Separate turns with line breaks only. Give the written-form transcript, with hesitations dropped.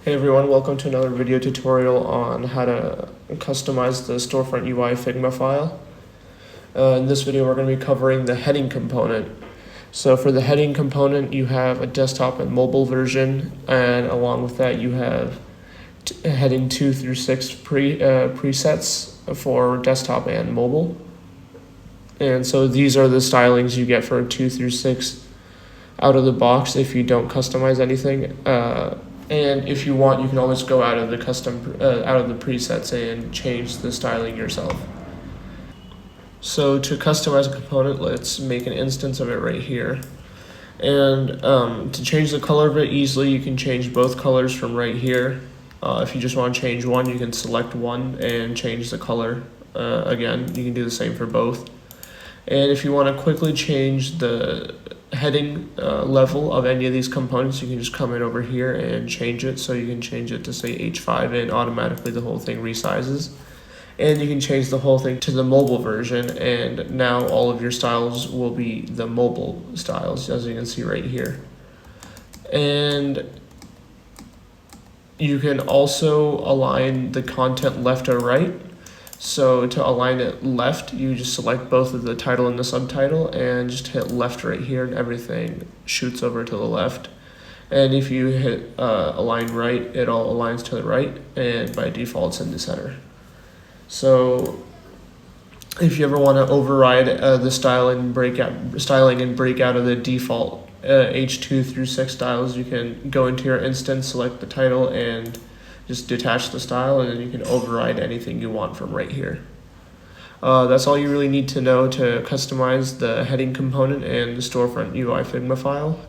Hey everyone, welcome to another video tutorial on how to customize the Storefront UI Figma file. In this video we're going to be covering the heading component. So for the heading component you have a desktop and mobile version, and along with that you have heading 2 through 6 presets for desktop and mobile. And so these are the stylings you get for 2 through 6 out of the box if you don't customize anything. And if you want, you can always go out of the presets and change the styling yourself. So to customize a component, let's make an instance of it right here. And to change the color of it easily, you can change both colors from right here. If you just want to change one, you can select one and change the color. Again, you can do the same for both. And if you want to quickly change the heading level of any of these components, you can just come in over here and change it. So you can change it to say H5 and automatically the whole thing resizes. And you can change the whole thing to the mobile version, and now all of your styles will be the mobile styles, as you can see right here. And you can also align the content left or right. So to align it left, you just select both of the title and the subtitle and just hit left right here, and everything shoots over to the left. And if you hit align right, it all aligns to the right, and by default it's in the center. So if you ever want to override the styling and break out of the default H2 through 6 styles, you can go into your instance, select the title, and just detach the style, and then you can override anything you want from right here. That's all you really need to know to customize the heading component and the Storefront UI Figma file.